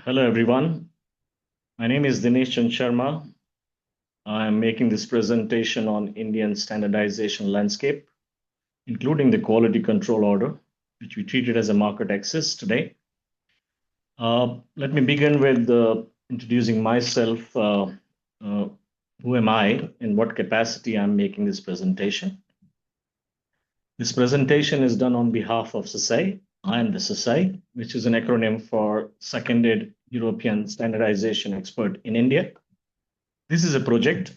Hello, everyone. My name is Dinesh Chand Sharma. I am making this presentation on Indian Standardization Landscape, including the Quality Control Order, which we treated as a market access today. Let me begin with introducing myself. Who am I? In what capacity I'm making this presentation? This presentation is done on behalf of SESEI. I am the SESEI, which is an acronym for Seconded European Standardisation Expert in India. This is a project,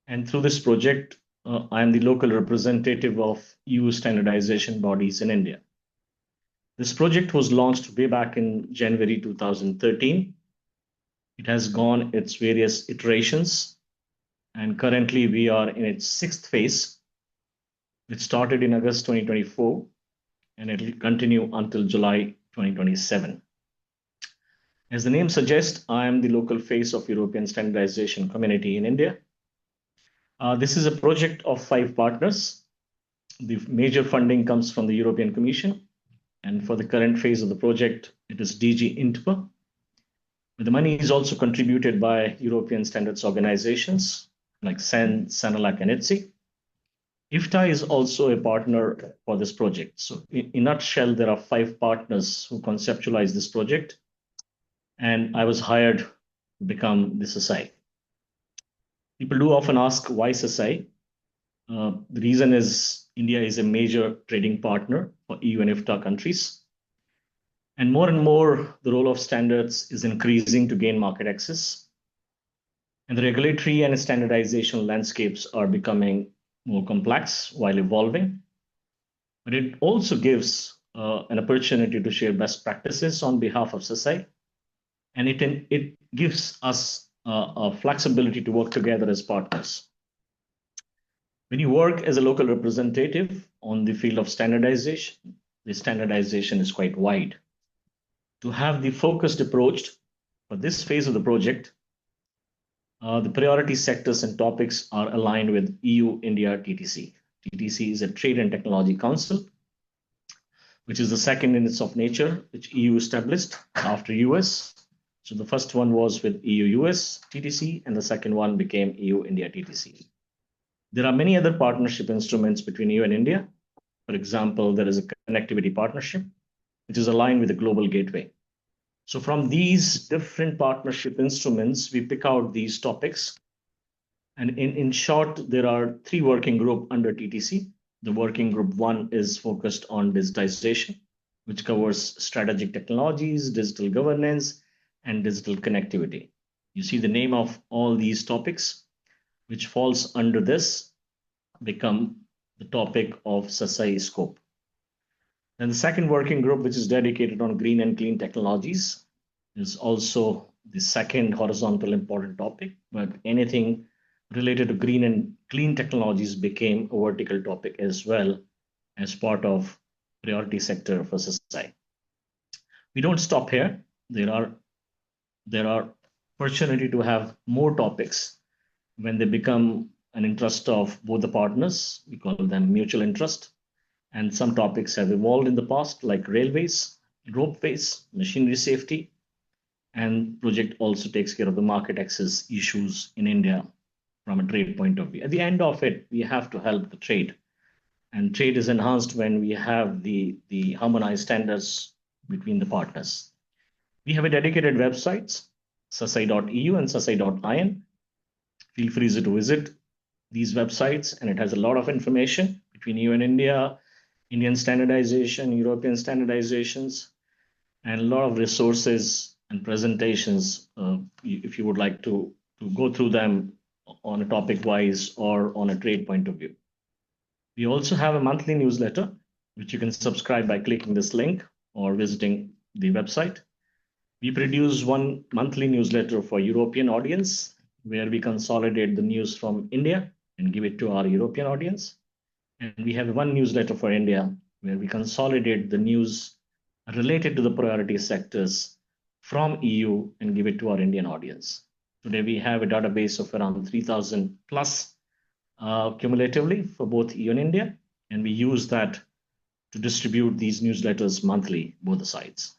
and through this project, I am the local representative of EU standardization bodies in India. This project was launched way back in January 2013. It has gone its various iterations, and currently we are in its sixth phase. It started in August 2024, and it will continue until July 2027. As the name suggests, I am the local face of European standardization community in India. This is a project of 5 partners. The major funding comes from the European Commission, and for the current phase of the project, it is DG INTPA. But the money is also contributed by European standards organizations like CEN, CENELEC, and ETSI. EFTA is also a partner for this project. So in a nutshell, there are 5 partners who conceptualize this project, and I was hired to become the SESEI. People do often ask why SESEI. The reason is India is a major trading partner for EU and EFTA countries. And more, the role of standards is increasing to gain market access. And the regulatory and standardization landscapes are becoming more complex while evolving. But it also gives an opportunity to share best practices on behalf of SESEI. And it gives us a flexibility to work together as partners. When you work as a local representative on the field of standardization, the standardization is quite wide. To have the focused approach for this phase of the project, the priority sectors and topics are aligned with EU-India TTC. TTC is a Trade and Technology Council, which is the second in its of nature, which EU established after US. So the first one was with EU-US TTC, and the second one became EU-India TTC. There are many other partnership instruments between EU and India. For example, there is a connectivity partnership, which is aligned with the Global Gateway. So from these different partnership instruments, we pick out these topics. And in short, there are 3 working groups under TTC. The working group 1 is focused on digitization, which covers strategic technologies, digital governance, and digital connectivity. You see the name of all these topics, which falls under this, become the topic of SESEI scope. And the second working group, which is dedicated on green and clean technologies, is also the second horizontal important topic, but anything related to green and clean technologies became a vertical topic as well as part of priority sector for SESEI. We don't stop here. There are opportunity to have more topics when they become an interest of both the partners. We call them mutual interest. And some topics have evolved in the past, like railways, ropeways, machinery safety, and project also takes care of the market access issues in India from a trade point of view. At the end of it, we have to help the trade. And trade is enhanced when we have the harmonized standards between the partners. We have a dedicated websites, sesei.eu and sesei.in. Feel free to visit these websites, and it has a lot of information between EU and India, Indian standardization, European standardizations, and a lot of resources and presentations if you would like to go through them on a topic wise or on a trade point of view. We also have a monthly newsletter, which you can subscribe by clicking this link or visiting the website. We produce one monthly newsletter for European audience, where we consolidate the news from India and give it to our European audience. And we have one newsletter for India, where we consolidate the news related to the priority sectors from EU and give it to our Indian audience. Today, we have a database of around 3,000 plus cumulatively for both EU and India, and we use that to distribute these newsletters monthly, both the sides.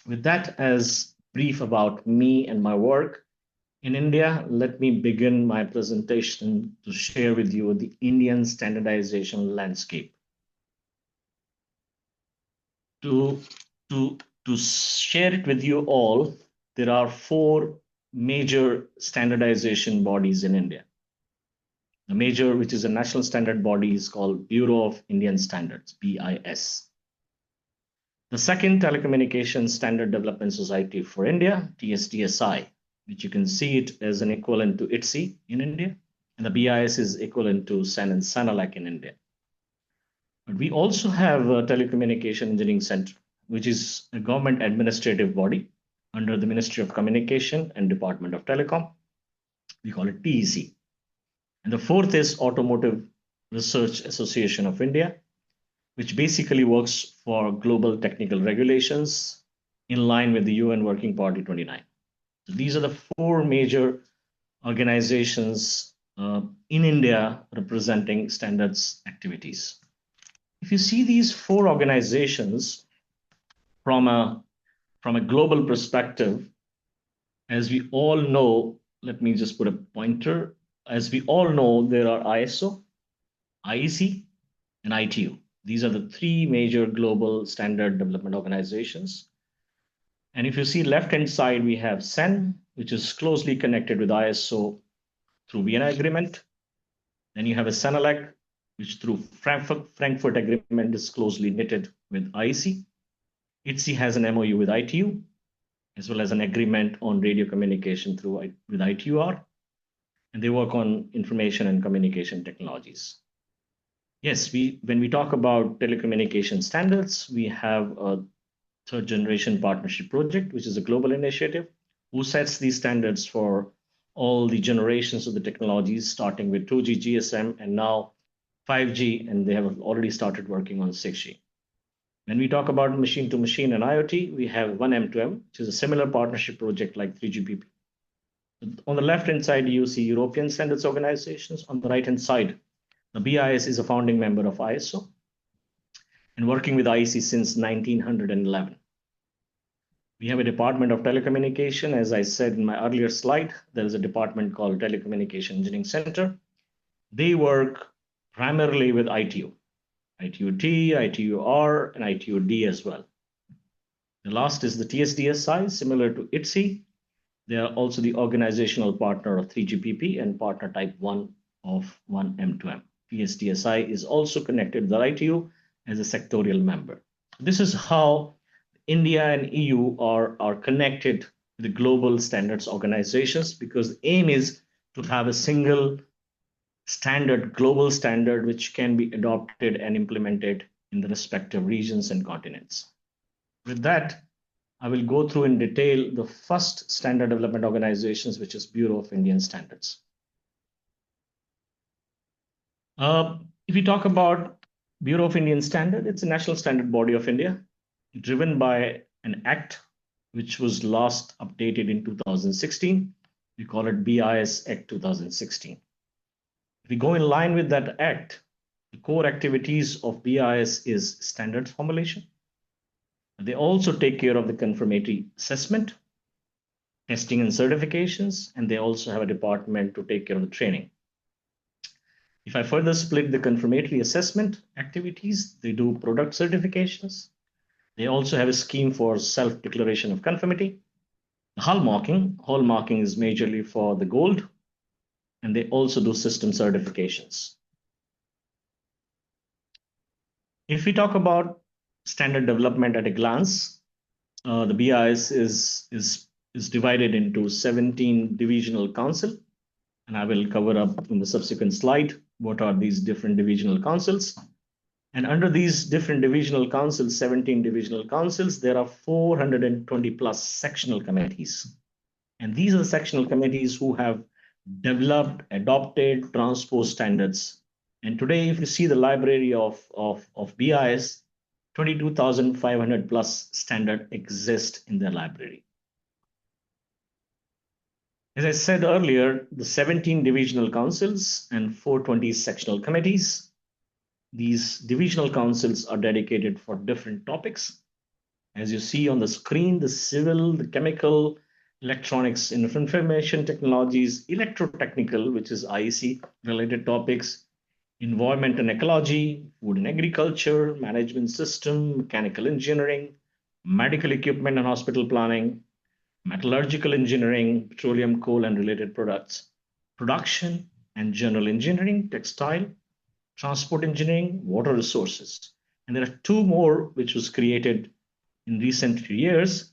With that as brief about me and my work in India, let me begin my presentation to share with you the Indian standardization landscape. To, to share it with you all, there are four major standardization bodies in India. The major, which is a national standard body, is called Bureau of Indian Standards, BIS. The second, Telecommunications Standard Development Society for India, TSDSI, which you can see it as an equivalent to ETSI in India, and the BIS is equivalent to CEN and CENELEC in India. But we also have a Telecommunication Engineering Center, which is a government administrative body under the Ministry of Communication and Department of Telecom. We call it TEC. And the fourth is Automotive Research Association of India, which basically works for global technical regulations in line with the UN Working Party 29. So these are the four major organizations in India representing standards activities. If you see these four organizations from a global perspective, as we all know, let me just put a pointer. As we all know, there are ISO, IEC, and ITU. These are the three major global standard development organizations. And if you see left-hand side, we have CEN, which is closely connected with ISO through Vienna Agreement. Then you have a CENELEC, which through Frankfurt Agreement is closely knitted with IEC. ETSI has an MOU with ITU, as well as an agreement on radio communication with ITUR. And they work on information and communication technologies. Yes, when we talk about telecommunication standards, we have a third generation partnership project, which is a global initiative who sets these standards for all the generations of the technologies, starting with 2G GSM and now 5G, and they have already started working on 6G. When we talk about machine to machine and IoT, we have 1M2M, which is a similar partnership project like 3GPP. On the left-hand side, you see European Standards Organizations. On the right-hand side, the BIS is a founding member of ISO and working with IEC since 1911. We have a Department of Telecommunication. As I said in my earlier slide, there is a department called Telecommunication Engineering Center. They work primarily with ITU, ITU-T, ITU-R, and ITU-D as well. The last is the TSDSI, similar to ITSI. They are also the organizational partner of 3GPP and partner type 1 of 1M2M. TSDSI is also connected with the ITU as a sectorial member. This is how India and EU are connected to the global standards organizations, because the aim is to have a single standard, global standard, which can be adopted and implemented in the respective regions and continents. With that, I will go through in detail the first standard development organizations, which is Bureau of Indian Standards. If we talk about Bureau of Indian Standard, it's a national standard body of India, driven by an act which was last updated in 2016. We call it BIS Act 2016. If we go in line with that act, the core activities of BIS is standards formulation. They also take care of the confirmatory assessment, testing and certifications, and they also have a department to take care of the training. If I further split the confirmatory assessment activities, they do product certifications. They also have a scheme for self-declaration of conformity. The hallmarking is majorly for the gold, and they also do system certifications. If we talk about standard development at a glance, the BIS is divided into 17 divisional council, and I will cover up in the subsequent slide what are these different divisional councils. And under these different divisional councils, 17 divisional councils, there are 420 plus sectional committees. And these are the sectional committees who have developed, adopted, transposed standards. And today, if you see the library of BIS, 22,500 plus standard exist in their library. As I said earlier, the 17 divisional councils and 420 sectional committees, these divisional councils are dedicated for different topics, As you see on the screen, the civil, the chemical, electronics, information technologies, electrotechnical, which is IEC related topics, environment and ecology, food and agriculture, management system, mechanical engineering, medical equipment and hospital planning, metallurgical engineering, petroleum, coal, and related products, production and general engineering, textile, transport engineering, water resources. And there are two more which was created in recent years,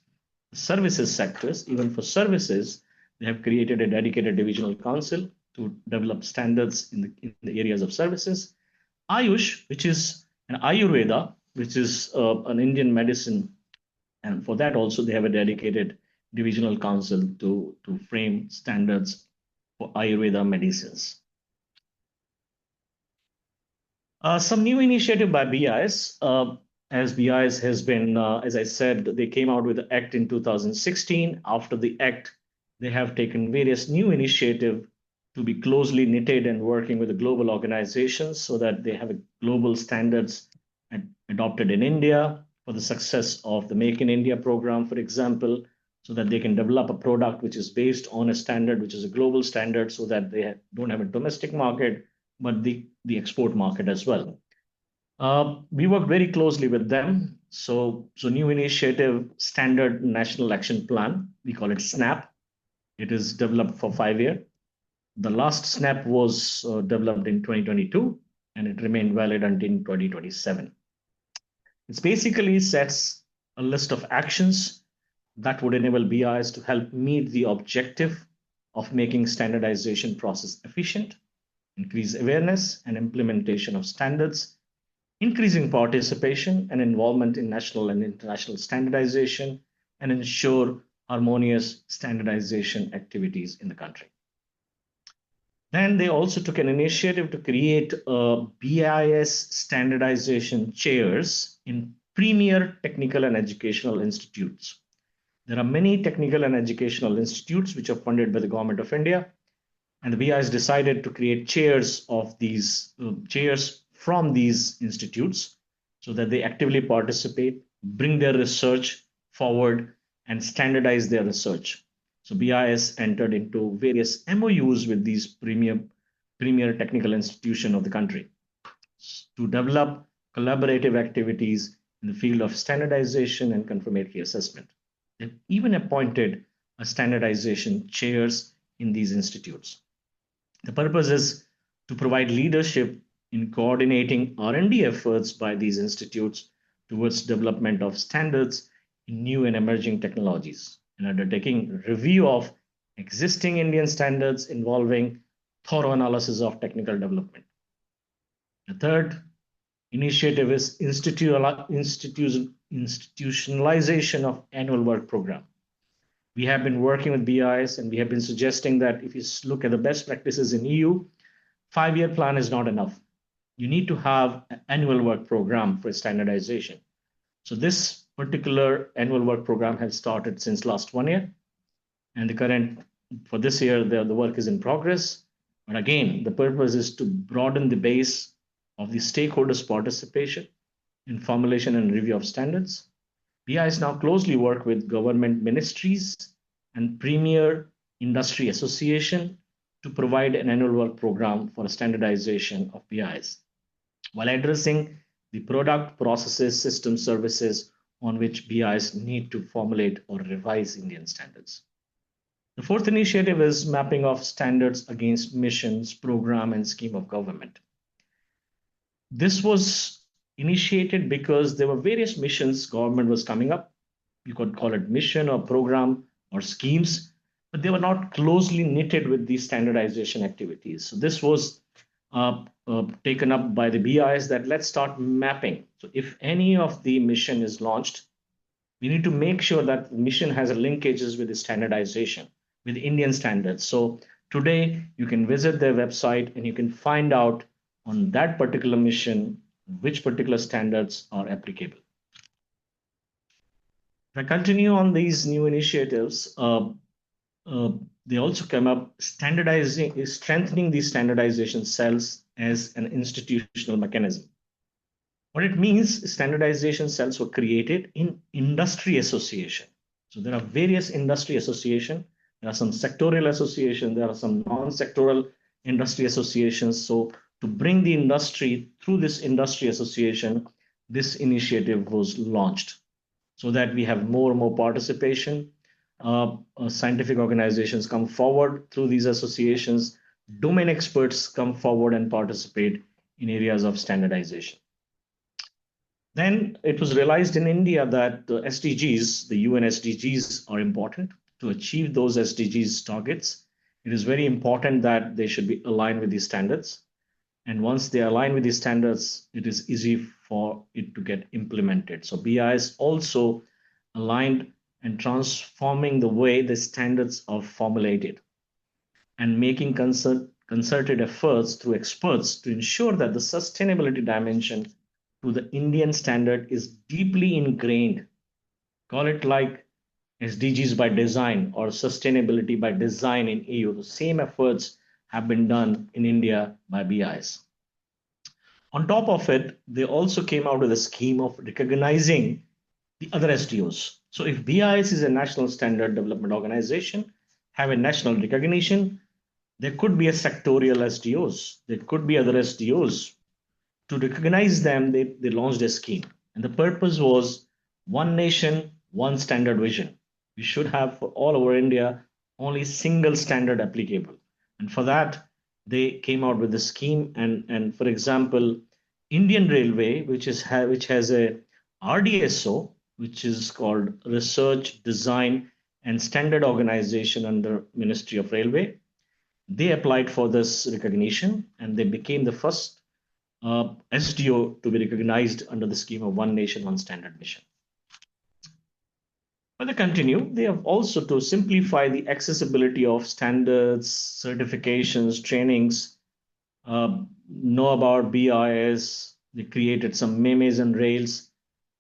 services sectors. Even for services, they have created a dedicated divisional council to develop standards in the areas of services. Ayush, which is an Ayurveda, which is an Indian medicine, and for that also they have a dedicated divisional council to frame standards for Ayurveda medicines. Some new initiative by BIS. As BIS has been, as I said, they came out with the Act in 2016. After the Act, they have taken various new initiatives to be closely knitted and working with the global organizations so that they have global standards adopted in India for the success of the Make in India program, for example, so that they can develop a product which is based on a standard, which is a global standard, so that they don't have a domestic market, but the export market as well. We work very closely with them. So new initiative, Standard National Action Plan, we call it SNAP. It is developed for 5 years. The last SNAP was developed in 2022, and it remained valid until 2027. It basically sets a list of actions that would enable BIs to help meet the objective of making standardization process efficient, increase awareness and implementation of standards, increasing participation and involvement in national and international standardization, and ensure harmonious standardization activities in the country. Then they also took an initiative to create BIS standardization chairs in premier technical and educational institutes. There are many technical and educational institutes which are funded by the Government of India, and the BIS decided to create chairs of these chairs from these institutes so that they actively participate, bring their research forward, and standardize their research. So BIS entered into various MOUs with these premier technical institutions of the country to develop collaborative activities in the field of standardization and confirmatory assessment. They've even appointed a standardization chairs in these institutes. The purpose is to provide leadership in coordinating R&D efforts by these institutes towards development of standards in new and emerging technologies, and undertaking review of existing Indian standards involving thorough analysis of technical development. The third initiative is institutionalization of annual work program. We have been working with BIS, and we have been suggesting that if you look at the best practices in EU, 5-year plan is not enough. You need to have an annual work program for standardization. So this particular annual work program has started since last 1 year, and the current for this year the work is in progress. But again, the purpose is to broaden the base of the stakeholders' participation in formulation and review of standards. BIs now closely work with government ministries and premier industry association to provide an annual work program for standardization of BIs, while addressing the product, processes, system, services on which BIs need to formulate or revise Indian standards. The fourth initiative is mapping of standards against missions, program, and scheme of government. This was initiated because there were various missions government was coming up. You could call it mission or program or schemes, but they were not closely knitted with these standardization activities. So this was taken up by the BIs that let's start mapping. So if any of the mission is launched, we need to make sure that the mission has linkages with the standardization, with Indian standards. So today you can visit their website and you can find out on that particular mission which particular standards are applicable. If I continue on these new initiatives, they also come up strengthening these standardization cells as an institutional mechanism. What it means, standardization cells were created in industry association. So there are various industry association. There are some sectorial association. There are some non-sectoral industry associations. So to bring the industry through this industry association, this initiative was launched so that we have more and more participation. Scientific organizations come forward through these associations. Domain experts come forward and participate in areas of standardization. Then it was realized in India that the SDGs, the UN SDGs, are important. To achieve those SDGs targets, it is very important that they should be aligned with these standards. And once they align with these standards, it is easy for it to get implemented. So BIS also aligned and transforming the way the standards are formulated and making concerted efforts through experts to ensure that the sustainability dimension to the Indian standard is deeply ingrained. Call it like SDGs by design or sustainability by design in EU. The same efforts have been done in India by BIS. On top of it, they also came out with a scheme of recognizing the other SDOs. So if BIS is a national standard development organization, have a national recognition, there could be a sectorial SDOs, there could be other SDOs. To recognize them, they launched a scheme. And the purpose was one nation, one standard vision. We should have for all over India only single standard applicable. And for that, they came out with a scheme. And for example, Indian Railway, which has a RDSO, which is called Research, Design, and Standard Organization under Ministry of Railway, they applied for this recognition and they became the first SDO to be recognized under the scheme of One Nation, One Standard Mission. But they continue, they have also to simplify the accessibility of standards, certifications, trainings, know about BIS. They created some memes and rails,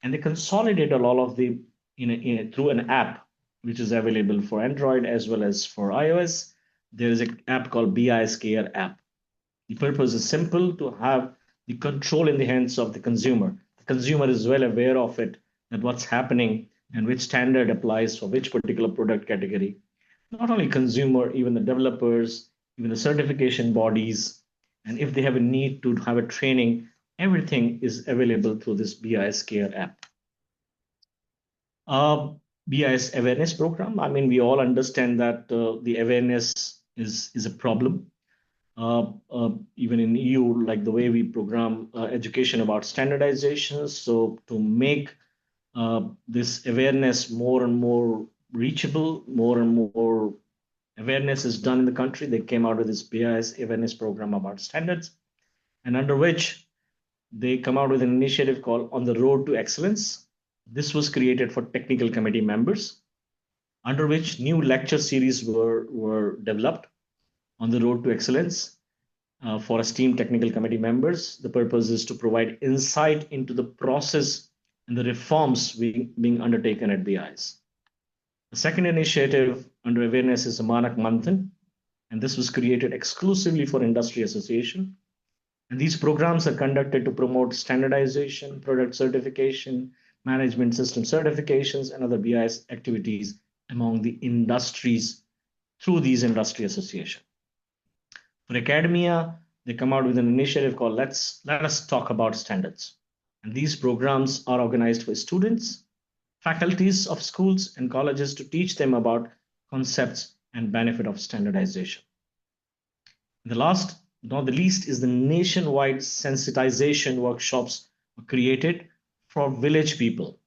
and they consolidated all of the through an app which is available for Android as well as for iOS. There is an app called BIS Care app. The purpose is simple, to have the control in the hands of the consumer. The consumer is well aware of it, that what's happening and which standard applies for which particular product category. Not only consumer, even the developers, even the certification bodies, and if they have a need to have a training, everything is available through this BIS Care app. BIS awareness program. I mean, we all understand that the awareness is a problem. Even in EU, like the way we program education about standardization. So to make this awareness more and more reachable, more and more awareness is done in the country. They came out with this BIS awareness program about standards, and under which they come out with an initiative called On the Road to Excellence. This was created for technical committee members, under which new lecture series were developed on the road to excellence for esteemed technical committee members. The purpose is to provide insight into the process and the reforms being undertaken at BIS. The second initiative under awareness is the Manak Manthan, and this was created exclusively for industry association. And these programs are conducted to promote standardization, product certification, management system certifications, and other BIS activities among the industries through these industry associations. For academia, they come out with an initiative called Let Us Talk About Standards. And these programs are organized for students, faculties of schools and colleges to teach them about concepts and benefit of standardization. And the last, not the least, is the nationwide sensitization workshops created for village people.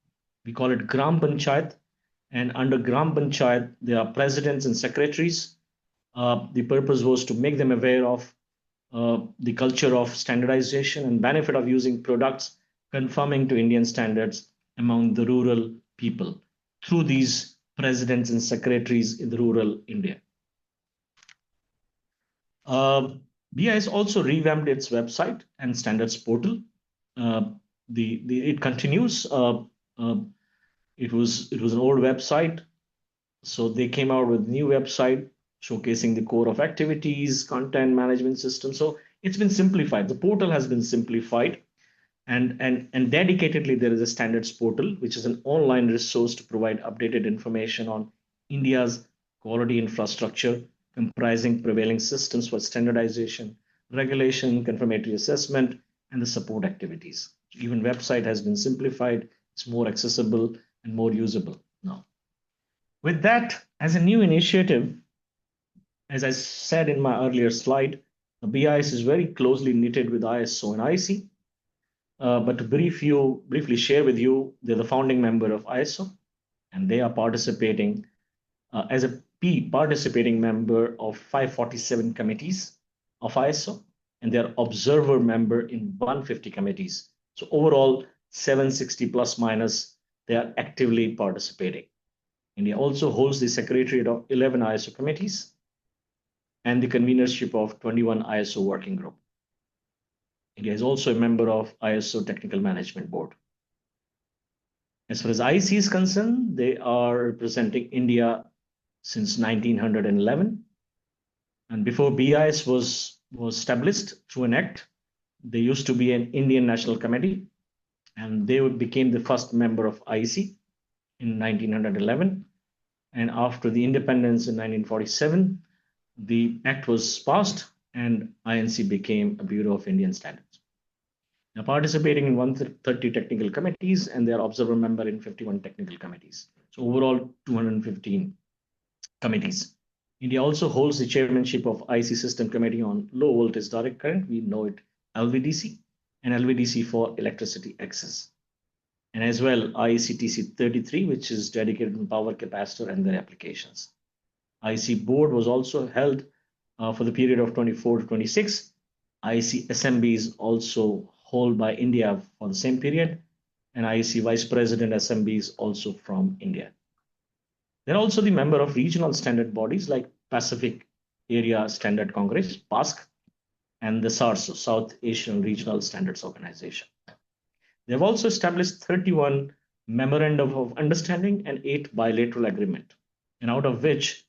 We call it Gram Panchayat. And under Gram Panchayat, there are presidents and secretaries. The purpose was to make them aware of the culture of standardization and benefit of using products conforming to Indian standards among the rural people through these presidents and secretaries in the rural India. BIS also revamped its website and standards portal. It continues. It was an old website, so they came out with new website showcasing the core of activities, content management system. So it's been simplified. The portal has been simplified, And dedicatedly, there is a standards portal, which is an online resource to provide updated information on India's quality infrastructure, comprising prevailing systems for standardization, regulation, confirmatory assessment, and the support activities. Even website has been simplified, it's more accessible and more usable now. With that, as a new initiative, as I said in my earlier slide, the BIS is very closely knitted with ISO and IC. But to briefly share with you, they're the founding member of ISO, and they are participating as a participating member of 547 committees of ISO, and they're observer member in 150 committees. So overall, 760 plus minus, they are actively participating. India also holds the secretariat of 11 ISO committees and the convenership of 21 ISO working group. India is also a member of ISO Technical Management Board. As far as IC is concerned, they are representing India since 1911. And before BIS was established through an act, there used to be an Indian National Committee, and they became the first member of IC in 1911. And after the independence in 1947, the act was passed and INC became a Bureau of Indian Standards. They're participating in 130 technical committees, and they're observer member in 51 technical committees. So overall, 215 committees. India also holds the chairmanship of IC System Committee on Low Voltage Direct Current. We know it LVDC, and LVDC for electricity access. And as well, IECTC 33, which is dedicated to power capacitor and their applications. IC board was also held for the period of 24 to 26. IC assemblies also held by India for the same period, and IC Vice President assemblies also from India. They're also the member of regional standard bodies like Pacific Area Standard Congress, PASC, and the SARS, South Asian Regional Standards Organization. They've also established 31 memorandum of understanding and 8 bilateral agreement, and out of which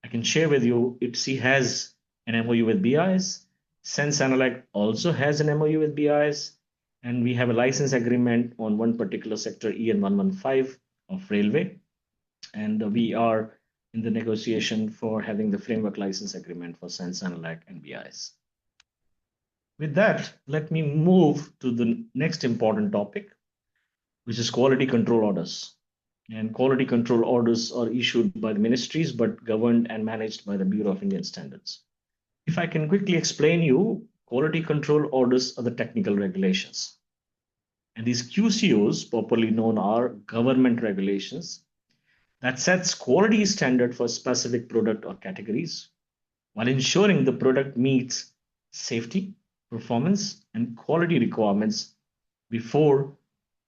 I can share with you, ETSI has an MOU with BIS, CEN CENELEC also has an MOU with BIS, and we have a license agreement on one particular sector, EN 115 of railway, and we are in the negotiation for having the framework license agreement for CEN CENELEC and BIS. With that, let me move to the next important topic, which is quality control orders. And quality control orders are issued by the ministries, but governed and managed by the Bureau of Indian Standards. If I can quickly explain you, quality control orders are the technical regulations. And these QCOs, popularly known, are government regulations that sets quality standard for specific product or categories while ensuring the product meets safety, performance, and quality requirements before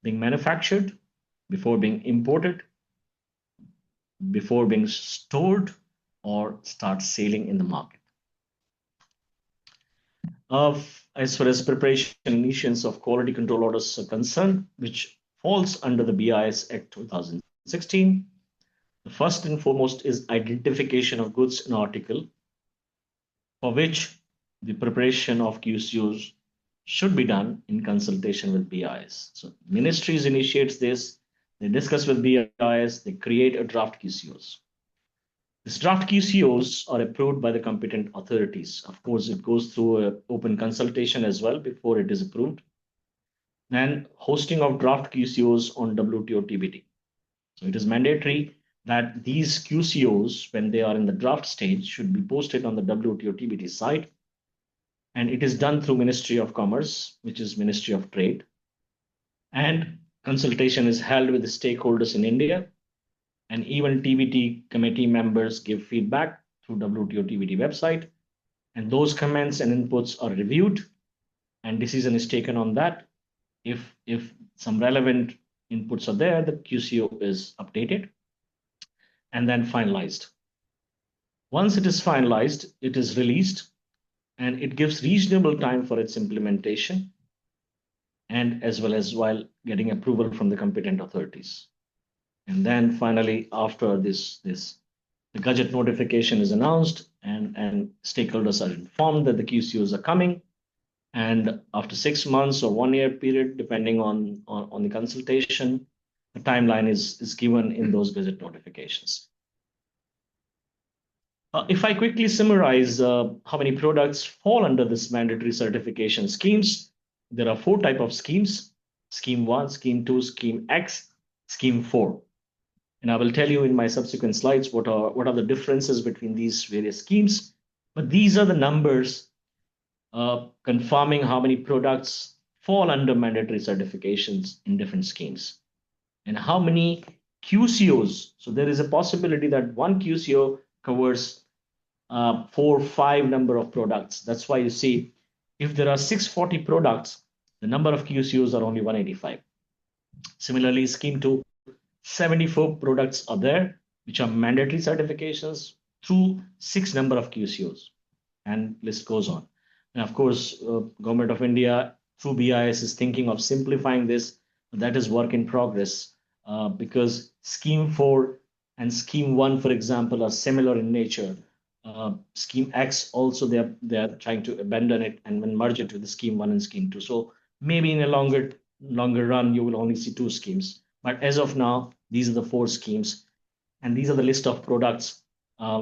being manufactured, before being imported, before being stored, or start selling in the market. As far as preparation and issuance of quality control orders are concerned, which falls under the BIS Act 2016, the first and foremost is identification of goods and article, for which the preparation of QCOs should be done in consultation with BIS. So ministries initiates this, they discuss with BIS, they create a draft QCOs. These draft QCOs are approved by the competent authorities. Of course, it goes through an open consultation as well before it is approved. And hosting of draft QCOs on WTO TBT. So it is mandatory that these QCOs, when they are in the draft stage, should be posted on the WTO TBT site. And it is done through Ministry of Commerce, which is Ministry of Trade. And consultation is held with the stakeholders in India. And even TBT committee members give feedback through WTO TBT website. And those comments and inputs are reviewed and decision is taken on that. If some relevant inputs are there, the QCO is updated and then finalized. Once it is finalized, it is released and it gives reasonable time for its implementation and as well as while getting approval from the competent authorities. And then finally, after this, the gadget notification is announced and stakeholders are informed that the QCOs are coming. And after 6 months or 1 year period, depending on the consultation, the timeline is given in those gazette notifications. If I quickly summarize how many products fall under this mandatory certification schemes, there are 4 types of schemes: Scheme 1, Scheme 2, Scheme X, Scheme 4. And I will tell you in my subsequent slides what are the differences between these various schemes. But these are the numbers confirming how many products fall under mandatory certifications in different schemes and how many QCOs. So there is a possibility that one QCO covers 4, 5 number of products. That's why you see if there are 640 products, the number of QCOs are only 185. Similarly, Scheme 2, 74 products are there, which are mandatory certifications through 6 number of QCOs, and list goes on. And of course, Government of India through BIS is thinking of simplifying this. That is work in progress because Scheme 4 and Scheme 1, for example, are similar in nature. Scheme X also they are trying to abandon it and then merge it with the Scheme 1 and Scheme 2. So maybe in a longer run, you will only see 2 schemes. But as of now, these are the 4 schemes, and these are the list of products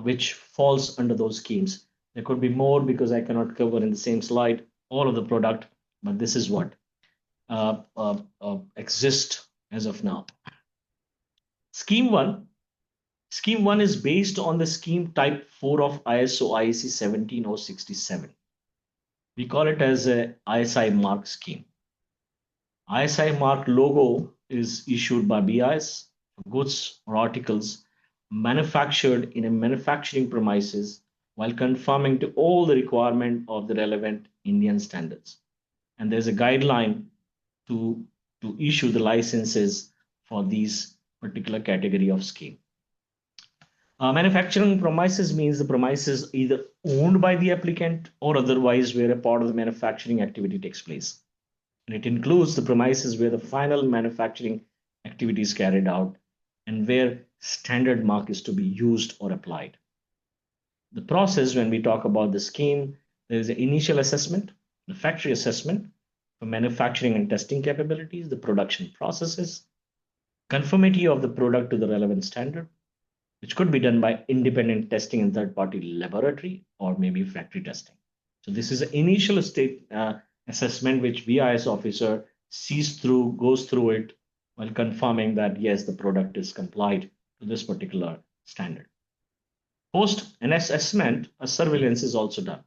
which falls under those schemes. There could be more because I cannot cover in the same slide all of the product, but this is what exists as of now. Scheme 1. Scheme 1 is based on the scheme type 4 of ISO IEC 17067. We call it as a ISI mark scheme. ISI mark logo is issued by BIS for goods or articles manufactured in a manufacturing premises while conforming to all the requirement of the relevant Indian standards. And there's a guideline to issue the licenses for these particular category of scheme. Manufacturing premises means the premises either owned by the applicant or otherwise where a part of the manufacturing activity takes place. And it includes the premises where the final manufacturing activity is carried out and where standard mark is to be used or applied. The process, when we talk about the scheme, there is an initial assessment, the factory assessment for manufacturing and testing capabilities, the production processes, conformity of the product to the relevant standard, which could be done by independent testing in third-party laboratory or maybe factory testing. So this is an initial state assessment which BIS officer goes through it while confirming that yes, the product is complied to this particular standard. Post an assessment, a surveillance is also done,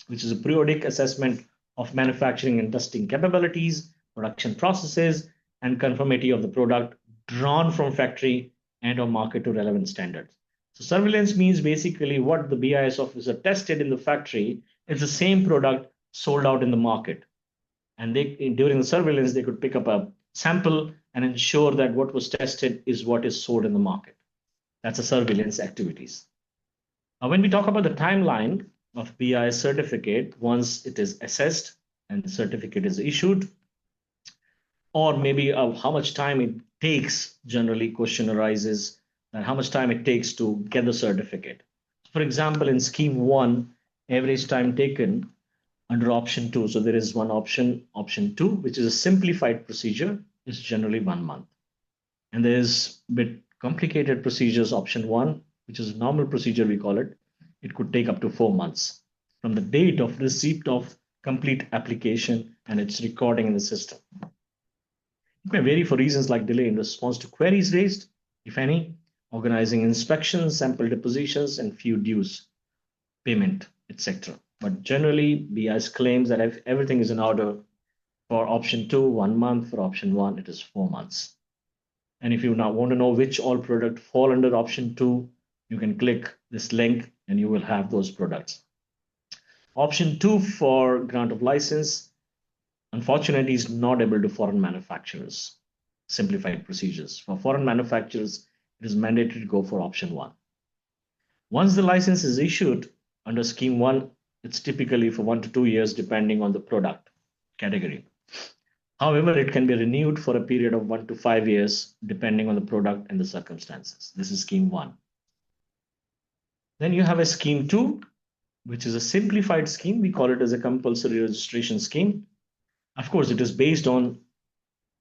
which is a periodic assessment of manufacturing and testing capabilities, production processes, and conformity of the product drawn from factory and or market to relevant standards. So surveillance means basically what the BIS officer tested in the factory is the same product sold out in the market. And during the surveillance, they could pick up a sample and ensure that what was tested is what is sold in the market. That's a surveillance activities. Now, when we talk about the timeline of BIS certificate, once it is assessed and the certificate is issued, or maybe how much time it takes, generally question arises, and how much time it takes to get the certificate. For example, in Scheme 1, average time taken under option 2. So there is one option 2, which is a simplified procedure, is generally 1 month. And there's a bit complicated procedures, option 1, which is a normal procedure, we call it. It could take up to 4 months from the date of receipt of complete application and its recording in the system. It may vary for reasons like delay in response to queries raised, if any, organizing inspections, sample depositions, and few dues, payment, etc. But generally, BIS claims that if everything is in order, for option 2, 1 month, for option 1, it is 4 months. And if you now want to know which all product fall under option 2, you can click this link and you will have those products. Option 2 for grant of license, unfortunately, is not able to foreign manufacturers. Simplified procedures. For foreign manufacturers, it is mandatory to go for option 1. Once the license is issued under Scheme 1, it's typically for 1 to 2 years, depending on the product category. However, it can be renewed for a period of 1 to 5 years, depending on the product and the circumstances. This is Scheme 1. Then you have a Scheme 2. which is a simplified scheme. We call it as a compulsory registration scheme. Of course, it is based on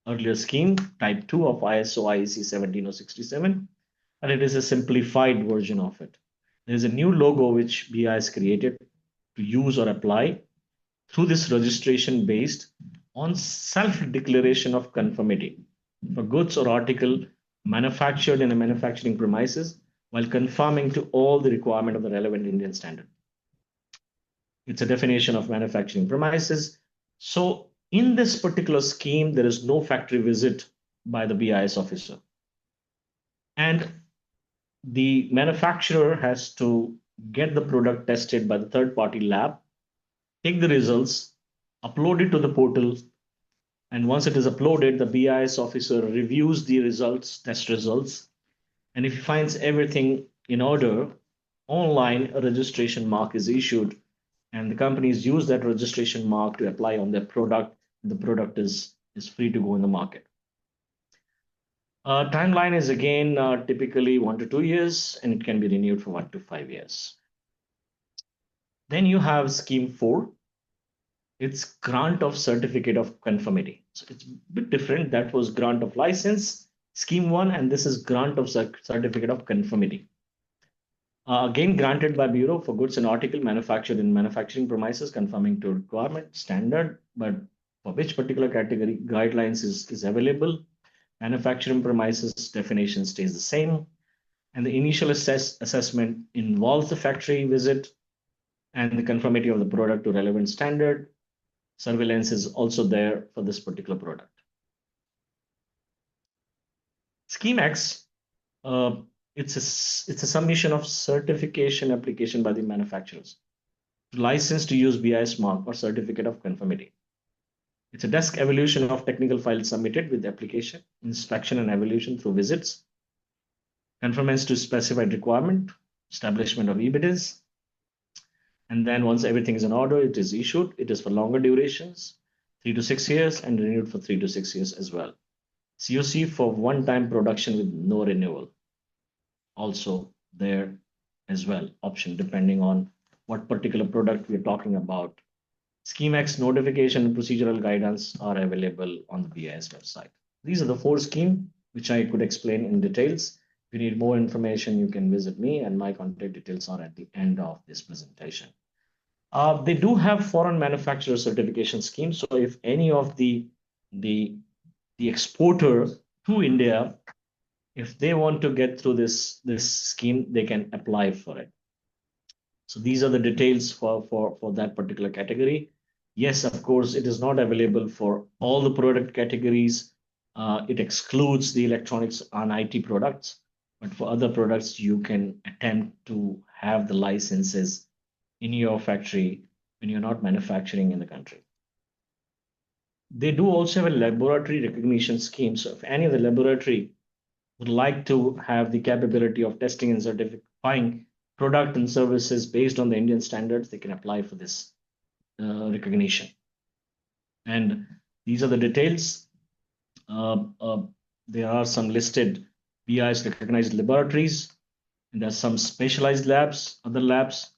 earlier scheme, type 2 of ISO IEC 17067, and it is a simplified version of it. There is a new logo which BI has created to use or apply through this registration based on self-declaration of conformity for goods or article manufactured in a manufacturing premises while conforming to all the requirement of the relevant Indian standard. It's a definition of manufacturing premises. So in this particular scheme, there is no factory visit by the BIS officer. And the manufacturer has to get the product tested by the third-party lab, take the results, upload it to the portal, and once it is uploaded, the BIS officer reviews the results, test results, and if he finds everything in order, online a registration mark is issued, and the companies use that registration mark to apply on their product. The product is free to go in the market. Timeline is again typically 1 to 2 years, and it can be renewed for 1 to 5 years. Then you have Scheme 4. It's grant of certificate of conformity. So it's a bit different. That was grant of license, Scheme 1, and this is grant of certificate of conformity. Again, granted by Bureau for goods and article manufactured in manufacturing premises conforming to requirement standard, but for which particular category guidelines is available. Manufacturing premises definition stays the same, and the initial assessment involves the factory visit and the conformity of the product to relevant standard. Surveillance is also there for this particular product. Scheme X, it's a submission of certification application by the manufacturers to license to use BIS mark or certificate of conformity. It's a desk evaluation of technical files submitted with the application, inspection and evaluation through visits, conformance to specified requirement, establishment of EBITDAs, and then once everything is in order, it is issued. It is for longer durations, 3 to 6 years, and renewed for 3 to 6 years as well. COC for one-time production with no renewal. Also there as well, option depending on what particular product we're talking about. Scheme X notification and procedural guidance are available on the BIS website. These are the 4 schemes which I could explain in details. If you need more information, you can visit me, and my contact details are at the end of this presentation. They do have foreign manufacturer certification schemes. So if any of the exporter to India, if they want to get through this scheme, they can apply for it. So these are the details for that particular category. Yes, of course, it is not available for all the product categories. It excludes the electronics and IT products, but for other products, you can attempt to have the licenses in your factory when you're not manufacturing in the country. They do also have a laboratory recognition scheme. So if any of the laboratory would like to have the capability of testing and certifying product and services based on the Indian standards, they can apply for this recognition. And these are the details. There are some listed BIS recognized laboratories, and there's some specialized labs, other labs,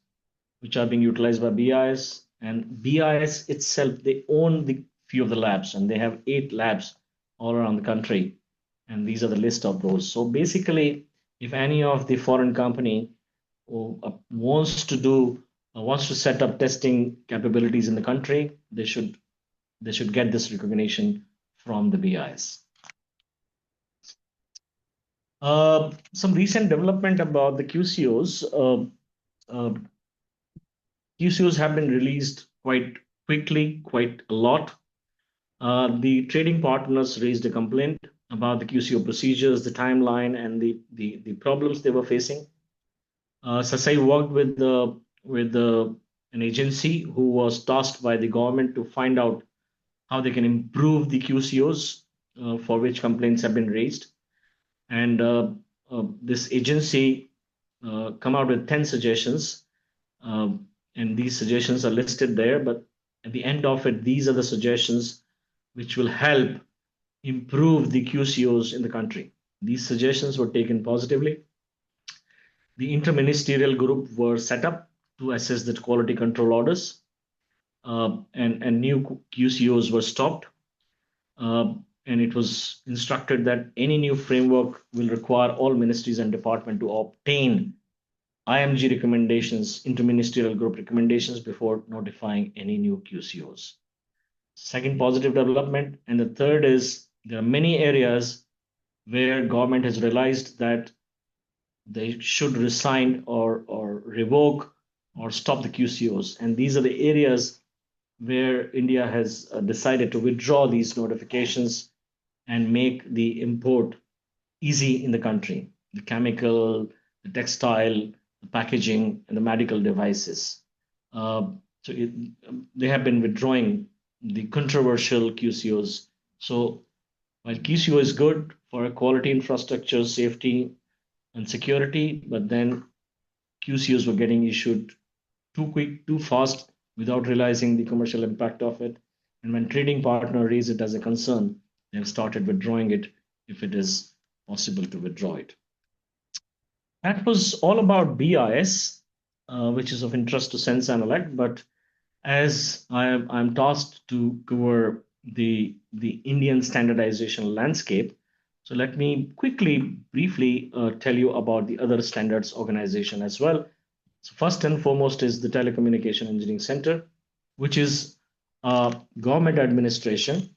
which are being utilized by BIS. And BIS itself, they own the few of the labs, and they have 8 labs all around the country. And these are the list of those. So basically, if any of the foreign company wants to set up testing capabilities in the country, they should get this recognition from the BIS. Some recent development about the QCOs. QCOs have been released quite quickly, quite a lot. The trading partners raised a complaint about the QCO procedures, the timeline, and the problems they were facing. SESEI worked with an agency who was tasked by the government to find out how they can improve the QCOs for which complaints have been raised. And this agency come out with 10 suggestions. And these suggestions are listed there, but at the end of it, these are the suggestions which will help improve the QCOs in the country. These suggestions were taken positively. The interministerial group were set up to assess the quality control orders, and new QCOs were stopped. And it was instructed that any new framework will require all ministries and departments to obtain IMG recommendations, interministerial group recommendations, before notifying any new QCOs. Second positive development. And the third is there are many areas where government has realized that they should resign or revoke or stop the QCOs. And these are the areas where India has decided to withdraw these notifications and make the import easy in the country. The chemical, the textile, the packaging, and the medical devices. They have been withdrawing the controversial QCOs. So while QCO is good for quality infrastructure, safety, and security, but then QCOs were getting issued too quick, too fast, without realizing the commercial impact of it. And when trading partner raise it as a concern, they have started withdrawing it if it is possible to withdraw it. That was all about BIS, which is of interest to CEN CENELEC. But as I'm tasked to cover the Indian standardization landscape, so let me quickly, briefly tell you about the other standards organization as well. So first and foremost is the Telecommunication Engineering Center, which is government administration,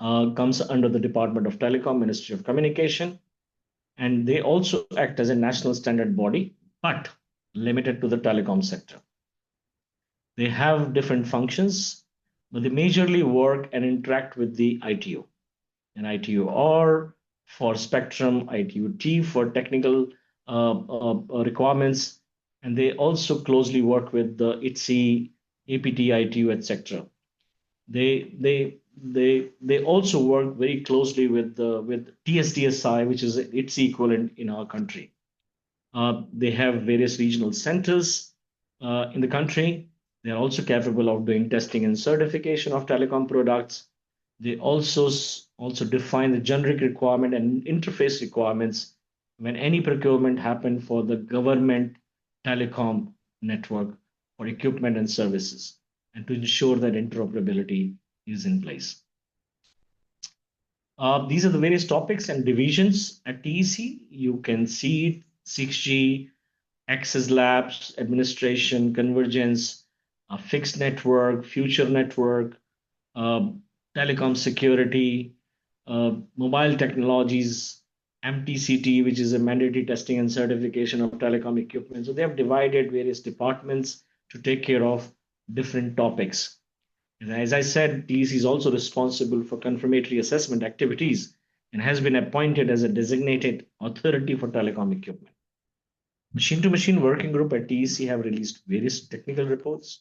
comes under the Department of Telecom, Ministry of Communication, and they also act as a national standard body, but limited to the telecom sector. They have different functions, but they majorly work and interact with the ITU. And ITU-R for spectrum, ITU-T for technical requirements, and they also closely work with the ETSI, APT, ITU, etc. They also work very closely with TSDSI, which is its equivalent in our country. They have various regional centers in the country. They are also capable of doing testing and certification of telecom products. They also define the generic requirement and interface requirements when any procurement happen for the government telecom network for equipment and services, and to ensure that interoperability is in place. These are the various topics and divisions at TEC. You can see 6G, access labs, administration, convergence, fixed network, future network, telecom security, mobile technologies, MTCTE, which is a mandatory testing and certification of telecom equipment. So they have divided various departments to take care of different topics. And as I said, TEC is also responsible for confirmatory assessment activities and has been appointed as a designated authority for telecom equipment. Machine-to-machine working group at TEC have released various technical reports.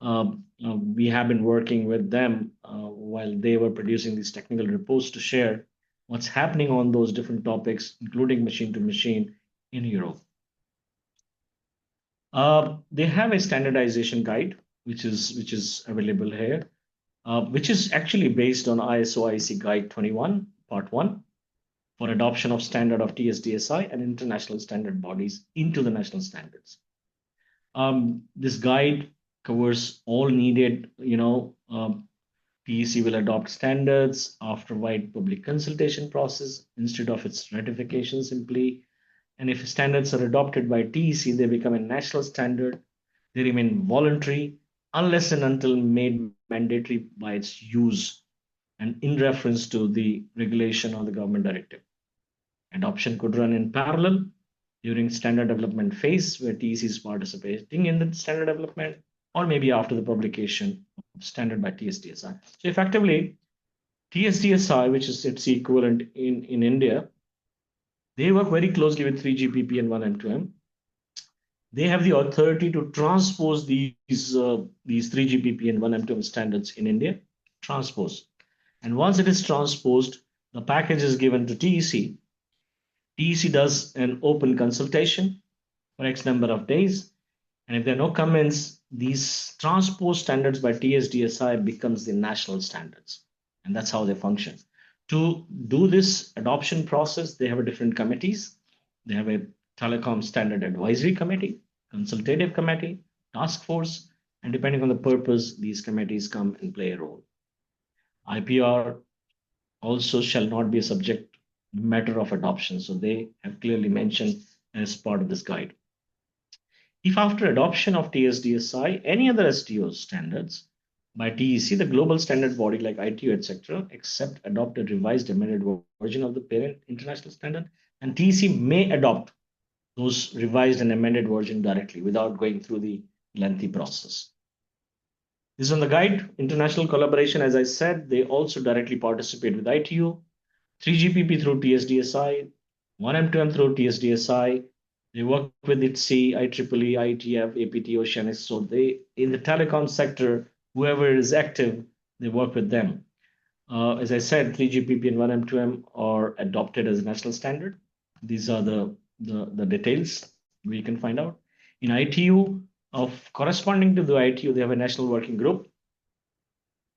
We have been working with them while they were producing these technical reports to share what's happening on those different topics, including machine-to-machine in Europe. They have a standardization guide, which is available here, which is actually based on ISO IEC Guide 21, Part 1, for adoption of standard of TSDSI and international standard bodies into the national standards. This guide covers all needed, TEC will adopt standards after wide public consultation process instead of its ratification simply. And if standards are adopted by TEC, they become a national standard. They remain voluntary unless and until made mandatory by its use and in reference to the regulation or the government directive. Adoption could run in parallel during standard development phase where TEC is participating in the standard development, or maybe after the publication of standard by TSDSI. So effectively, TSDSI, which is its equivalent in India, they work very closely with 3GPP and 1M2M. They have the authority to transpose these 3GPP and 1M2M standards in India, transpose. And once it is transposed, the package is given to TEC. TEC does an open consultation for X number of days. And if there are no comments, these transposed standards by TSDSI becomes the national standards. And that's how they function. To do this adoption process, they have different committees. They have a Telecom Standard Advisory Committee, Consultative Committee, task force, and depending on the purpose, these committees come and play a role. IPR also shall not be a subject matter of adoption. So they have clearly mentioned as part of this guide. If after adoption of TSDSI, any other STO standards by TEC, the global standard body like ITU, etc., except adopt a revised amended version of the parent international standard, and TEC may adopt those revised and amended version directly without going through the lengthy process. This is on the guide. International collaboration, as I said, they also directly participate with ITU, 3GPP through TSDSI, 1M2M through TSDSI. They work with ITSI, IEEE, IETF, APT, Oceanics. So they, in the telecom sector, whoever is active, they work with them. As I said, 3GPP and 1M2M are adopted as a national standard. These are the details we can find out. In ITU, of corresponding to the ITU, they have a national working group,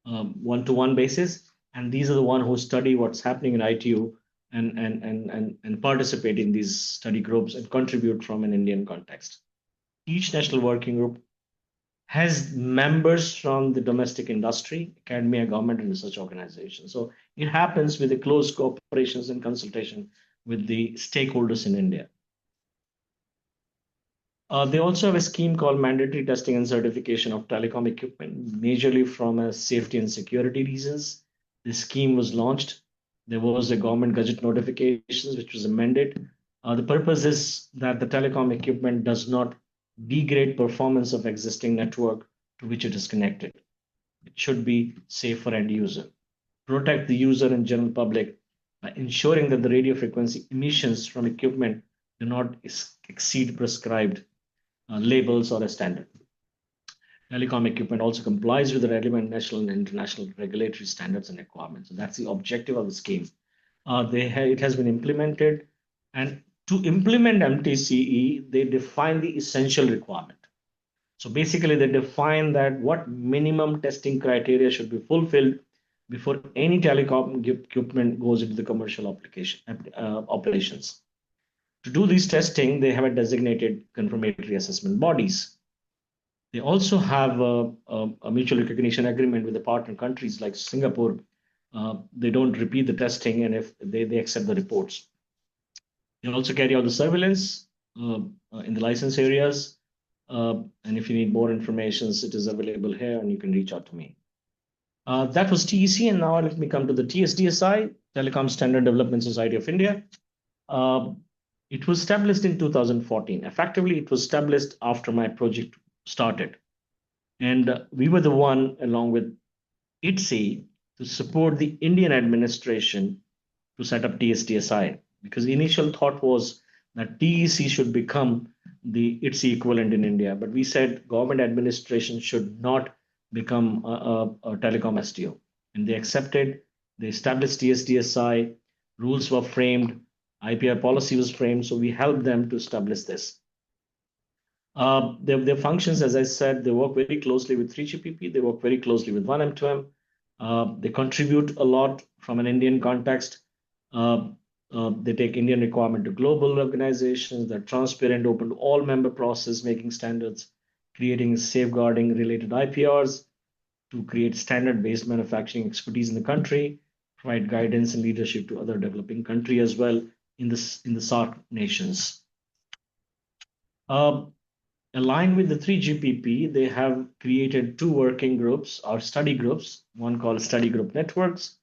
one-to-one basis, and these are the one who study what's happening in ITU and participate in these study groups and contribute from an Indian context. Each national working group has members from the domestic industry, academia, government, and research organizations. So it happens with the close cooperations and consultation with the stakeholders in India. They also have a scheme called mandatory testing and certification of telecom equipment, majorly from a safety and security reasons. This scheme was launched. There was a government gadget notifications which was amended. The purpose is that the telecom equipment does not degrade performance of existing network to which it is connected. It should be safe for end user. Protect the user and general public by ensuring that the radio frequency emissions from equipment do not exceed prescribed labels or a standard. Telecom equipment also complies with the relevant national and international regulatory standards and requirements. So that's the objective of the scheme. It has been implemented, and to implement MTCE, they define the essential requirement. So basically, they define that what minimum testing criteria should be fulfilled before any telecom equipment goes into the commercial operations. To do these testing, they have a designated confirmatory assessment bodies. They also have a mutual recognition agreement with the partner countries like Singapore. They don't repeat the testing, and if they accept the reports. They also carry out the surveillance in the license areas. And if you need more information, it is available here, and you can reach out to me. That was TEC, and now let me come to the TSDSI, Telecom Standard Development Society of India. It was established in 2014. Effectively, it was established after my project started. And we were the one, along with ITSI, to support the Indian administration to set up TSDSI, because the initial thought was that TEC should become the ITSI equivalent in India. But we said government administration should not become a telecom STO. And they accepted, they established TSDSI, rules were framed, IPR policy was framed, so we helped them to establish this. Their functions, as I said, they work very closely with 3GPP, they work very closely with 1M2M. They contribute a lot from an Indian context. They take Indian requirement to global organizations. They're transparent, open to all member process, making standards, creating safeguarding related IPRs to create standard-based manufacturing expertise in the country, provide guidance and leadership to other developing countries as well in the SAARC nations. Aligned with the 3GPP, they have created two working groups or study groups, one called Study Group Networks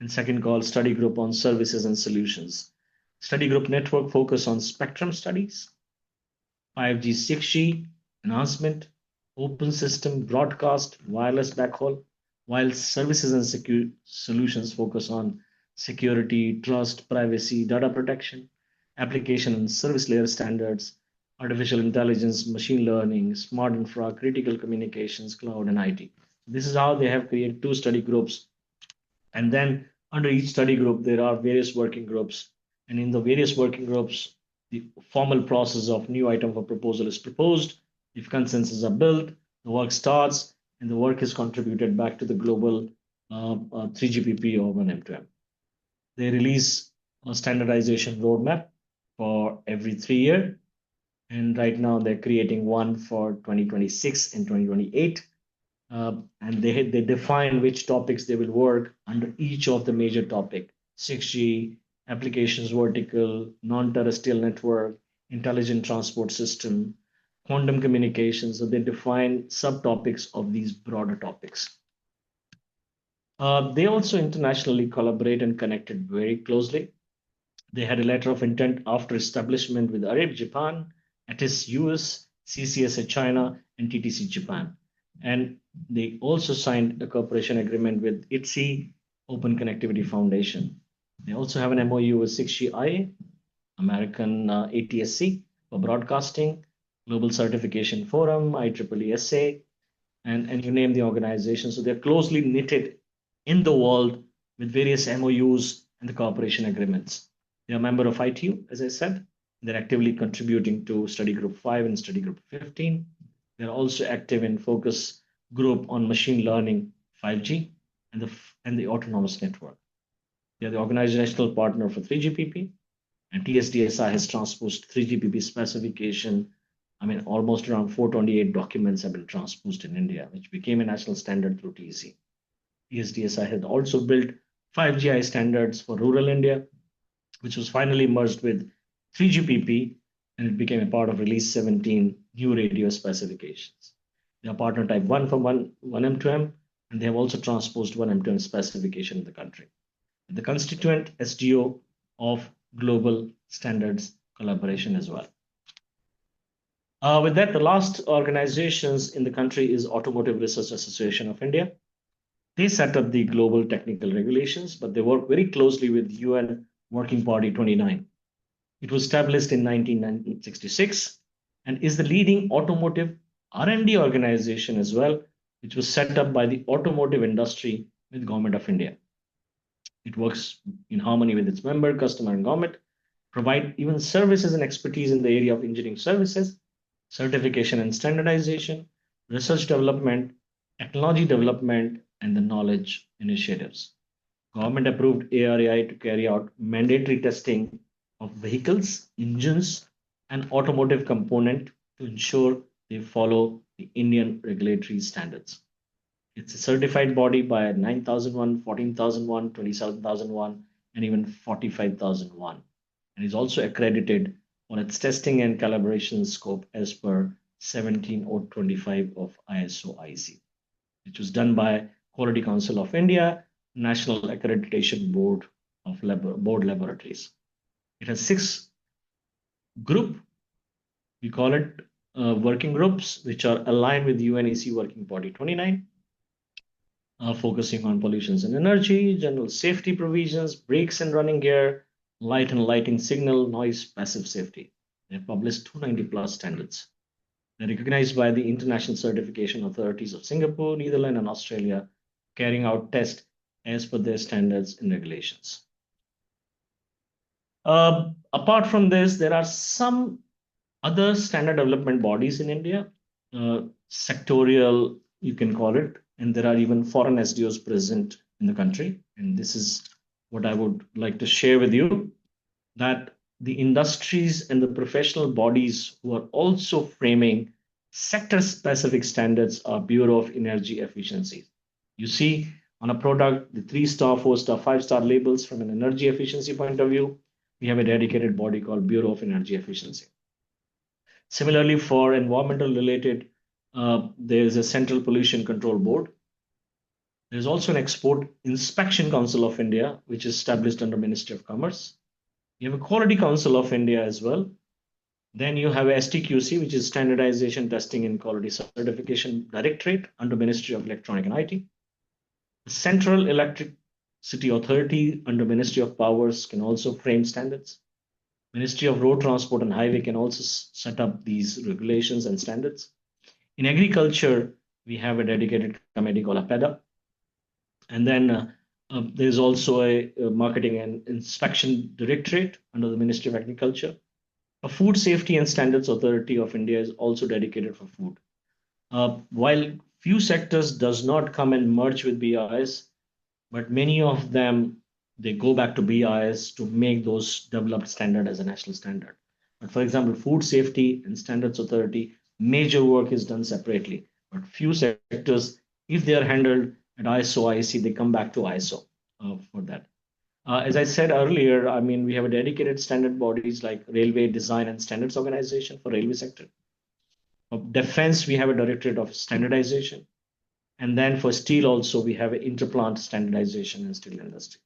and second called Study Group on Services and Solutions. Study Group Network focus on spectrum studies, 5G, 6G, enhancement, open system, broadcast, wireless backhaul, while Services and Solutions focus on security, trust, privacy, data protection, application and service layer standards, artificial intelligence, machine learning, smart infra, critical communications, cloud, and IT. This is how they have created two study groups. And then under each study group, there are various working groups. And in the various working groups, the formal process of new item for proposal is proposed. If consensus are built, the work starts, and the work is contributed back to the global 3GPP or 1M2M. They release a standardization roadmap for every 3 years. And right now they're creating one for 2026 and 2028. And they define which topics they will work under each of the major topic: 6G, applications vertical, non-terrestrial network, intelligent transport system, quantum communications. So they define subtopics of these broader topics. They also internationally collaborate and connected very closely. They had a letter of intent after establishment with ARAI Japan, ATIS US, CCSA China, and TTC Japan. And they also signed a cooperation agreement with ETSI, Open Connectivity Foundation. They also have an MOU with 6GI, American ATSC for broadcasting, Global Certification Forum, IEEE SA, and you name the organization. So they're closely knitted in the world with various MOUs and the cooperation agreements. They're a member of ITU, as I said. They're actively contributing to Study Group 5 and Study Group 15. They're also active in focus group on machine learning, 5G, and the autonomous network. They're the organizational partner for 3GPP, and TSDSI has transposed 3GPP specification. I mean, almost around 428 documents have been transposed in India, which became a national standard through TEC. TSDSI had also built 5GI standards for rural India, which was finally merged with 3GPP, and it became a part of Release 17 new radio specifications. They are partner type 1 for 1M2M, and they have also transposed 1M2M specification in the country. The constituent SDO of global standards collaboration as well. With that, the last organizations in the country is Automotive Research Association of India. They set up the global technical regulations, but they work very closely with UN Working Party 29. It was established in 1966 and is the leading automotive R&D organization as well, which was set up by the automotive industry with Government of India. It works in harmony with its member, customer, and government, provide even services and expertise in the area of engineering services, certification and standardization, research development, technology development, and the knowledge initiatives. Government approved ARAI to carry out mandatory testing of vehicles, engines, and automotive component to ensure they follow the Indian regulatory standards. It's a certified body by 9001, 14001, 27001, and even 45001, and is also accredited on its testing and calibration scope as per 17025 of ISO-IC, which was done by Quality Council of India, National Accreditation Board of Board Laboratories. It has 6 group, we call it working groups, which are aligned with UNEC Working Party 29, focusing on pollutions and energy, general safety provisions, brakes and running gear, light and lighting signal, noise, passive safety. They have published 290 plus standards. They're recognized by the international certification authorities of Singapore, Netherlands, and Australia, carrying out tests as per their standards and regulations. Apart from this, there are some other standard development bodies in India, sectorial, you can call it, and there are even foreign SDOs present in the country. And this is what I would like to share with you, that the industries and the professional bodies who are also framing sector-specific standards are Bureau of Energy Efficiency. You see on a product, the 3-star, 4-star, 5-star labels from an energy efficiency point of view. We have a dedicated body called Bureau of Energy Efficiency. Similarly, for environmental related, there is a Central Pollution Control Board. There's also an Export Inspection Council of India, which is established under Ministry of Commerce. You have a Quality Council of India as well. Then you have a STQC, which is Standardization Testing and Quality Certification Directorate under Ministry of Electronic and IT. The Central Electricity Authority under Ministry of Powers can also frame standards. Ministry of Road Transport and Highway can also set up these regulations and standards. In agriculture, we have a dedicated committee called APEDA. And then there's also a Marketing and Inspection Directorate under the Ministry of Agriculture. A Food Safety and Standards Authority of India is also dedicated for food. While few sectors does not come and merge with BIS, but many of them, they go back to BIS to make those developed standard as a national standard. But for example, Food Safety and Standards Authority, major work is done separately. But few sectors, if they are handled at ISO, IEC, they come back to ISO for that. As I said earlier, I mean, we have a dedicated standard bodies like Railway Design and Standards Organization for railway sector. Of defense, we have a Directorate of Standardization. And then for steel also, we have an interplant standardization in steel industry.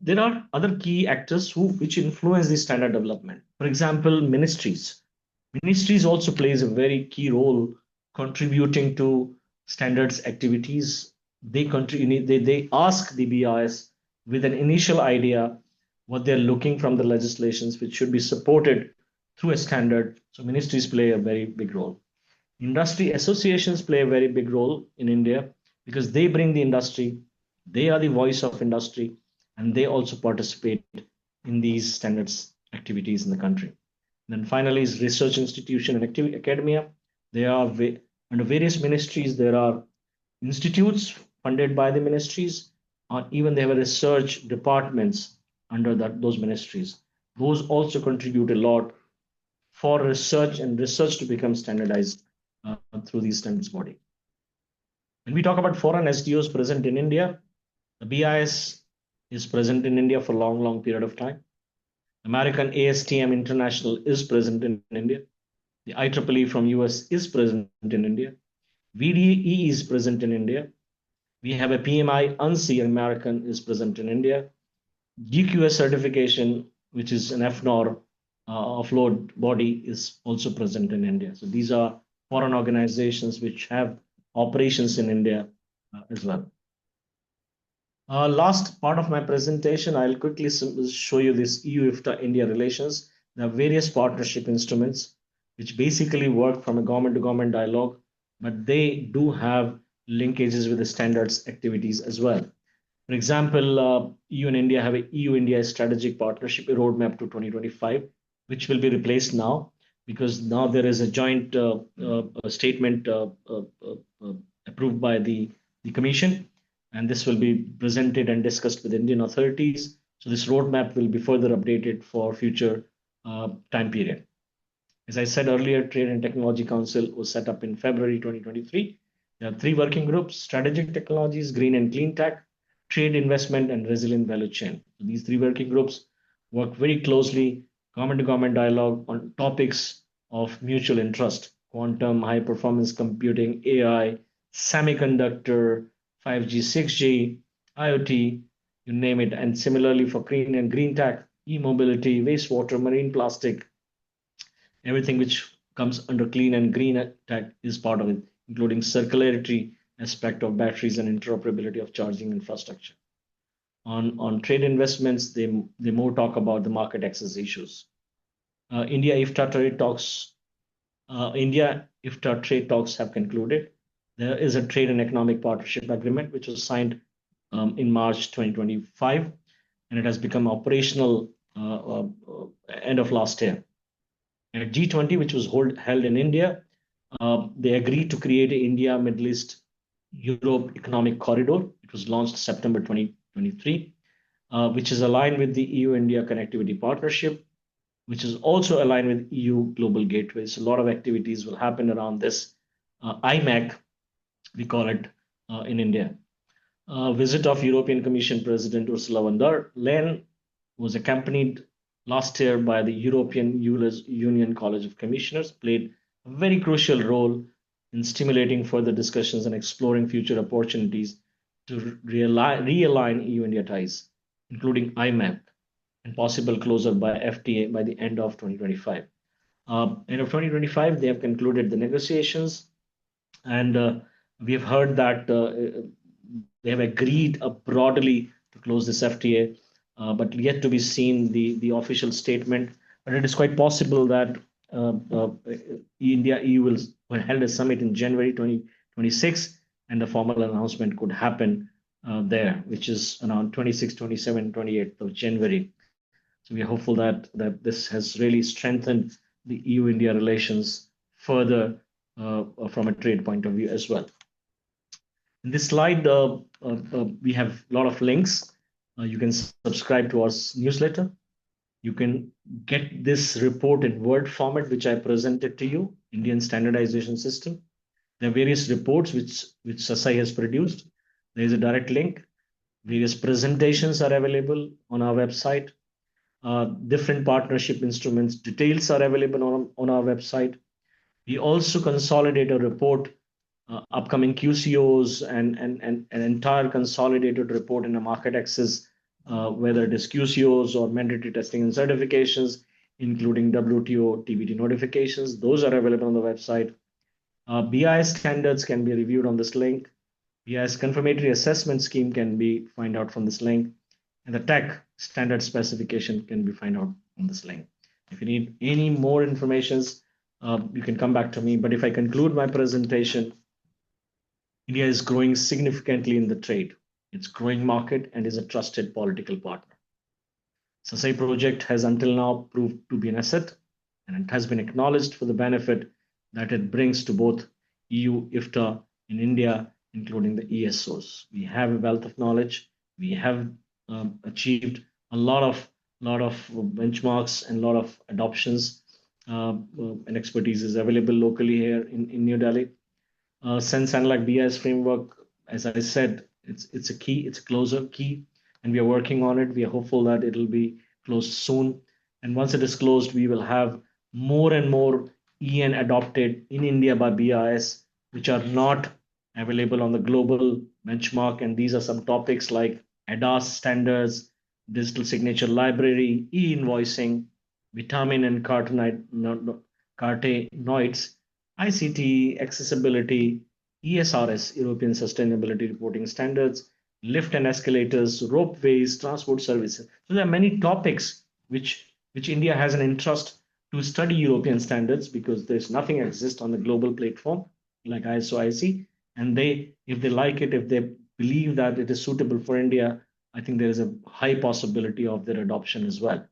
There are other key actors which influence the standard development. For example, ministries. Ministries also plays a very key role contributing to standards activities. They ask the BIS with an initial idea what they're looking from the legislations, which should be supported through a standard. So ministries play a very big role. Industry associations play a very big role in India because they bring the industry, they are the voice of industry, and they also participate in these standards activities in the country. And then finally is research institution and academia. They are under various ministries. There are institutes funded by the ministries, or even they have research departments under those ministries. Those also contribute a lot for research and research to become standardized through these standards body. When we talk about foreign SDOs present in India, the BIS is present in India for a long, long period of time. American ASTM International is present in India. The IEEE from US is present in India. VDE is present in India. We have a PMI ANSI American is present in India. GQS certification, which is an FNOR offload body, is also present in India. So these are foreign organizations which have operations in India as well. Last part of my presentation, I'll quickly show you this EU-IFTA-India relations. There are various partnership instruments which basically work from a government-to-government dialogue, but they do have linkages with the standards activities as well. For example, EU and India have a EU-India strategic partnership roadmap to 2025, which will be replaced now because now there is a joint statement approved by the Commission, and this will be presented and discussed with Indian authorities. So this roadmap will be further updated for future time period. As I said earlier, Trade and Technology Council was set up in February 2023. There are 3 working groups: strategic technologies, green and clean tech, trade, investment, and resilient value chain. So these 3 working groups work very closely, government-to-government dialogue on topics of mutual interest: quantum, high-performance computing, AI, semiconductor, 5G, 6G, IoT, you name it. And similarly for clean and green tech, e-mobility, wastewater, marine plastic, everything which comes under clean and green tech is part of it, including circularity aspect of batteries and interoperability of charging infrastructure. On trade investments, they more talk about the market access issues. India IFTA trade talks have concluded. There is a trade and economic partnership agreement which was signed in March 2025, and it has become operational end of last year. And at G20, which was held in India, they agreed to create an India, Middle East, Europe Economic Corridor. It was launched September 2023, which is aligned with the EU-India Connectivity Partnership, which is also aligned with EU Global Gateways. So a lot of activities will happen around this IMAC, we call it in India. Visit of European Commission President Ursula von der Leyen was accompanied last year by the European Union College of Commissioners, played a very crucial role in stimulating further discussions and exploring future opportunities to realign EU-India ties, including IMAP and possible closure by FTA by the end of 2025. End of 2025, they have concluded the negotiations, and we have heard that they have agreed broadly to close this FTA, but yet to be seen the official statement. But it is quite possible that India-EU will hold a summit in January 2026, and the formal announcement could happen there, which is around 26, 27, 28th of January. So we are hopeful that this has really strengthened the EU-India relations further from a trade point of view as well. In this slide, we have a lot of links. You can subscribe to our newsletter. You can get this report in Word format, which I presented to you, Indian Standardization System. There are various reports which SESEI has produced. There is a direct link. Various presentations are available on our website. Different partnership instruments details are available on our website. We also consolidate a report, upcoming QCOs and an entire consolidated report in a market access, whether it is QCOs or mandatory testing and certifications, including WTO, TBT notifications. Those are available on the website. BIS standards can be reviewed on this link. BIS confirmatory assessment scheme can be find out from this link. And the tech standard specification can be find out on this link. If you need any more informations, you can come back to me. But if I conclude my presentation, India is growing significantly in the trade. It's growing market and is a trusted political partner. SESEI project has until now proved to be an asset, and it has been acknowledged for the benefit that it brings to both EU, EFTA, in India, including the ESOs. We have a wealth of knowledge. We have achieved a lot of benchmarks and a lot of adoptions, and expertise is available locally here in New Delhi. CEN CENELEC BIS framework, as I said, it's a key, it's a closer key, and we are working on it. We are hopeful that it'll be closed soon. And once it is closed, we will have more and more EN adopted in India by BIS, which are not available on the global benchmark. And these are some topics like ADAS standards, digital signature library, e-invoicing, vitamin and carotenoids, ICT, accessibility, ESRS, European Sustainability Reporting Standards, lift and escalators, ropeways, transport services. So there are many topics which India has an interest to study European standards, because there's nothing exists on the global platform like ISO IC. And if they like it, if they believe that it is suitable for India, I think there is a high possibility of their adoption as well.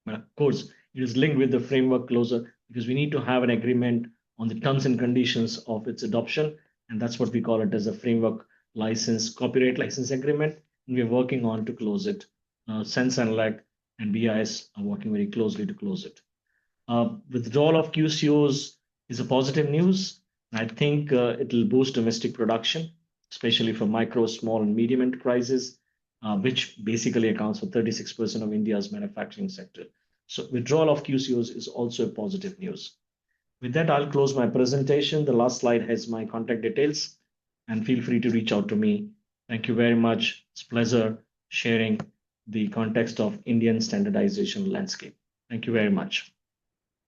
But of course, it is linked with the framework closer, because we need to have an agreement on the terms and conditions of its adoption. And that's what we call it as a framework license, copyright license agreement. And we're working on to close it. CEN CENELEC and BIS are working very closely to close it. Withdrawal of QCOs is a positive news. I think it will boost domestic production, especially for micro, small, and medium enterprises, which basically accounts for 36% of India's manufacturing sector. So withdrawal of QCOs is also a positive news. With that, I'll close my presentation. The last slide has my contact details, and feel free to reach out to me. Thank you very much. It's a pleasure sharing the context of Indian standardization landscape. Thank you very much.